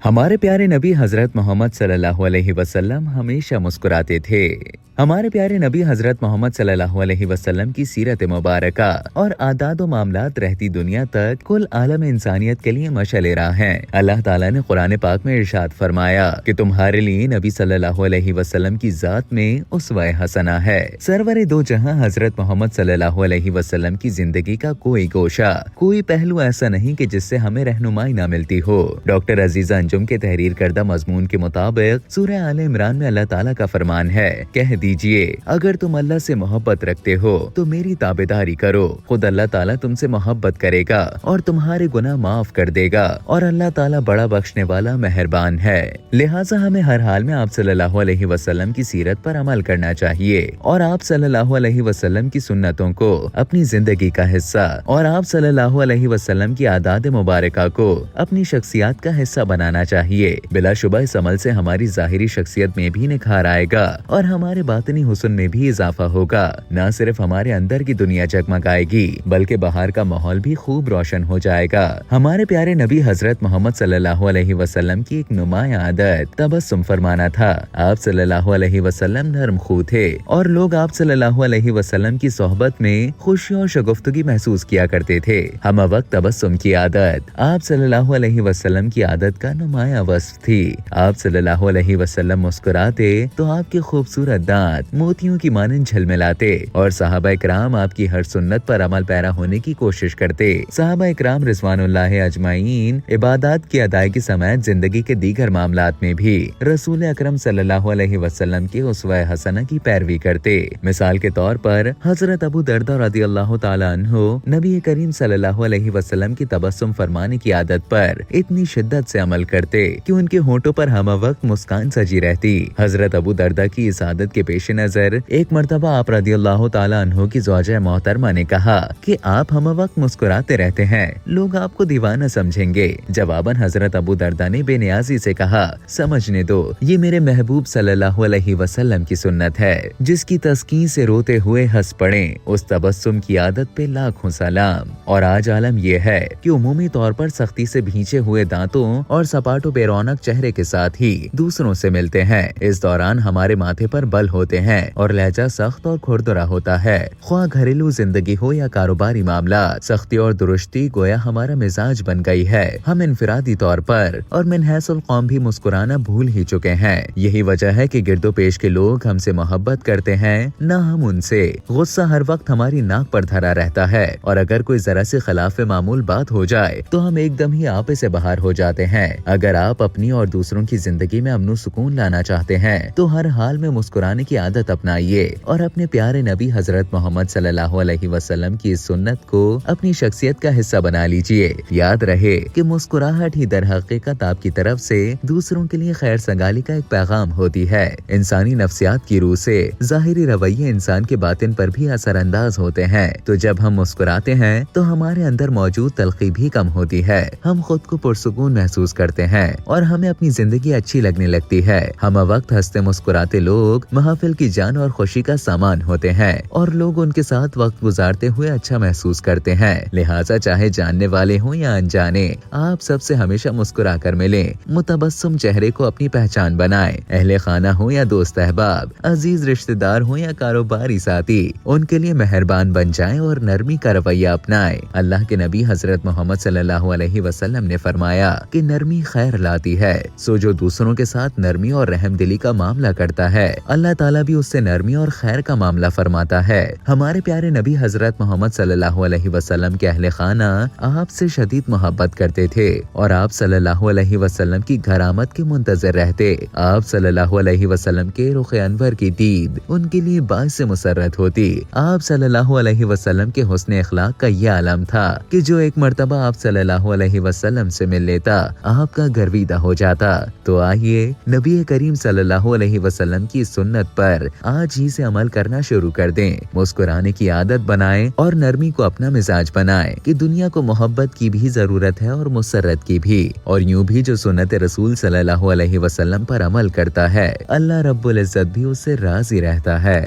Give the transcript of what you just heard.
हमारे प्यारे नबी हजरत मोहम्मद सल्लल्लाहु अलैहि वसल्लम हमेशा मुस्कुराते थे। हमारे प्यारे नबी हजरत मोहम्मद सल्लल्लाहु अलैहि वसल्लम की सीरत मुबारका और आदाद व मामलात रहती दुनिया तक कुल आलम इंसानियत के लिए मशअल राह हैं। अल्लाह ताला ने कुरान पाक में इरशाद फरमाया कि तुम्हारे लिए नबी सल्लल्लाहु अलैहि वसल्लम की जात में उसवा हसना है। सरवरे दो जहां हजरत मोहम्मद सल्लल्लाहु अलैहि वसल्लम की जिंदगी का कोई गोशा, कोई पहलू ऐसा नहीं कि जिससे हमें रहनुमाई न मिलती हो। डॉक्टर अजीजा अंजुम के तहरीर करदा मजमून के मुताबिक सूरह आले इमरान में अल्लाह ताला का फरमान है, कह दीजिए अगर तुम अल्लाह से मोहब्बत रखते हो तो मेरी ताबेदारी करो, खुद अल्लाह ताला तुमसे मोहब्बत करेगा और तुम्हारे गुनाह माफ कर देगा और अल्लाह ताला बड़ा बख्शने वाला मेहरबान है। लिहाजा हमें हर हाल में आप सल्लल्लाहु अलैहि वसल्लम की सीरत पर अमल करना चाहिए और आप सल्लल्लाहु अलैहि वसल्लम की सुन्नतों को अपनी जिंदगी का हिस्सा और आप सल्लल्लाहु अलैहि वसल्लम की आदाद मुबारका को अपनी शख्सियत का हिस्सा बनाना चाहिए। बिलाशुबा इस अमल से हमारी जाहिरी शख्सियत में भी निखार आएगा और हमारे बातिनी हुस्न में भी इजाफा होगा। न सिर्फ हमारे अंदर की दुनिया जगमगाएगी बल्कि बाहर का माहौल भी खूब रोशन हो जाएगा। हमारे प्यारे नबी हजरत मोहम्मद सल्लल्लाहु अलैहि वसल्लम की एक नुमाया आदत तबस्सुम फरमाना था। आप सल्लल्लाहु अलैहि वसल्लम नरम खू थे और लोग आप सल्लल्लाहु अलैहि वसल्लम की सोहबत में खुशी और शगुफ्तगी महसूस किया करते थे। हम वक्त तबस्सुम की आदत आप सल्लल्लाहु अलैहि वसल्लम की आदत का नुमाया वस्फ थी। आप सल्लल्लाहु अलैहि वसल्लम मुस्कुराते तो आपके खूबसूरत दांत मोतियों की मानंद झलमिलाते और सहाबा इकराम आपकी हर सुन्नत पर अमल पैरा होने की कोशिश करते। सहाबा इकराम रिज़वानुल्लाह अजमाइन इबादत की अदायगी समेत जिंदगी के दीगर मामलात में भी रसूल अकरम सल्लल्लाहु अलैहि वसल्लम के उसवा हसना की पैरवी करते। मिसाल के तौर पर हजरत अबू दरदा रज़ियल्लाहु ताला अन्हु नबी करीम सल्लल्लाहु अलैहि वसल्लम की तबस्सुम फरमाने की आदत पर इतनी शिद्दत से अमल करते कि उनके होठों पर हम वक्त मुस्कान सजी रहती। हजरत अबू दरदा की इस आदत के पेश नजर एक मर्तबा आप रज़ियल्लाहु ताला अन्हु की ज़ौजा मोहतरमा ने कहा कि आप हम वक्त मुस्कुराते रहते हैं, लोग आपको दीवाना समझेंगे। जवाबन हजरत अबू दरदा ने बेनियाजी से कहा, समझने दो, ये मेरे महबूब सल्लल्लाहु अलैहि वसल्लम की सुन्नत है। जिसकी तस्कीन से रोते हुए हंस पड़े उस तबस्सुम की आदत पे लाखों सलाम। और आज आलम ये है कि उमूमी तौर पर सख्ती से भींचे हुए दांतों और सपाटो बेरौनक चेहरे के साथ ही दूसरों से मिलते हैं। इस दौरान हमारे माथे पर बल होते हैं और लहजा सख्त और खुरदरा होता है। ख्वाह घरेलू जिंदगी हो या कारोबारी मामला, सख्ती और दुरुस्ती गोया हमारा मिजाज बन गई है। हम इनफरादी तौर पर और मिनहैसुल कौम भी मुस्कुराना भूल ही चुके हैं। यही वजह है कि गिरदो पेश के लोग हमसे मोहब्बत करते हैं, न हम उनसे। गुस्सा हर वक्त हमारी नाक पर धरा रहता है और अगर कोई जरा सी खिलाफ मामूल बात हो जाए तो हम एकदम ही आपे से बाहर हो जाते हैं। अगर आप अपनी और दूसरों की जिंदगी में अमन सुकून लाना चाहते हैं तो हर हाल में मुस्कुराने की आदत अपनाइए और अपने प्यारे नबी हजरत मोहम्मद सल्लल्लाहु अलैहि वसल्लम की इस सुन्नत को अपनी शख्सियत का हिस्सा बना लीजिए। याद रहे कि मुस्कुराहट ही दर हकीकत आपकी तरफ से दूसरों के लिए खैर सगाली का एक पैगाम होती है। इंसानी नफ्सियात की रूह से जाहिरी रवैये इंसान के बातिन पर भी असरअंदाज होते हैं। तो जब हम मुस्कुराते हैं तो हमारे अंदर मौजूद तलखी भी कम होती है। हम खुद को पुरसुकून महसूस करते हैं और हमें अपनी जिंदगी अच्छी लगने लगती है। हम वक्त हंसते मुस्कुराते लोग महफिल की जान और खुशी का सामान होते हैं और लोग उनके साथ वक्त गुजारते हुए अच्छा महसूस करते हैं। लिहाजा चाहे जानने वाले हों या अनजाने, आप सबसे हमेशा मुस्कुरा कर मिले। मुतबस्सुम चेहरे को अपनी पहचान बनाएं। अहले खाना हो या दोस्त अहबाब, अजीज रिश्तेदार हो या कारोबारी साथी, उनके लिए मेहरबान बन जाएं और नरमी का रवैया अपनाएं। अल्लाह के नबी हजरत मोहम्मद सल्लल्लाहु अलैहि वसल्लम ने फरमाया कि नरमी खैर लाती है। सो जो दूसरों के साथ नरमी और रहमदिली का मामला करता है, अल्लाह ताला भी उससे नरमी और खैर का मामला फरमाता है। हमारे प्यारे नबी हजरत मोहम्मद सल्लल्लाहु अलैहि वसल्लम के अहले खाना आपसे शदीद मोहब्बत करते थे और आप सल्लल्लाहु अलैहि वसल्लम की घर आमद के मुंतजर रहते। आप सल्लल्लाहु अलैहि वसल्लम के रुख अनवर की दीद उनके लिए बाइस मुसर्रत होती। आप सल्लल्लाहु अलैहि वसल्लम के हुस्न अखलाक का ये आलम था कि जो एक मर्तबा आप सल्लल्लाहु अलैहि वसल्लम से मिल लेता आपका गर्विदा हो जाता। तो आइए नबी करीम सल्लल्लाहु अलैहि वसल्लम की सुन्नत पर आज ही से अमल करना शुरू कर दें। मुस्कुराने की आदत बनाएं और नरमी को अपना मिजाज बनाएं कि दुनिया को मोहब्बत की भी जरूरत है और मुसर्रत की भी। और यूं भी जो सुन्नत रसूल सल्लल्लाहु अलैहि वसल्लम पर अमल करता है, अल्लाह रब्बुल इज्जत भी उससे राजी रहता है।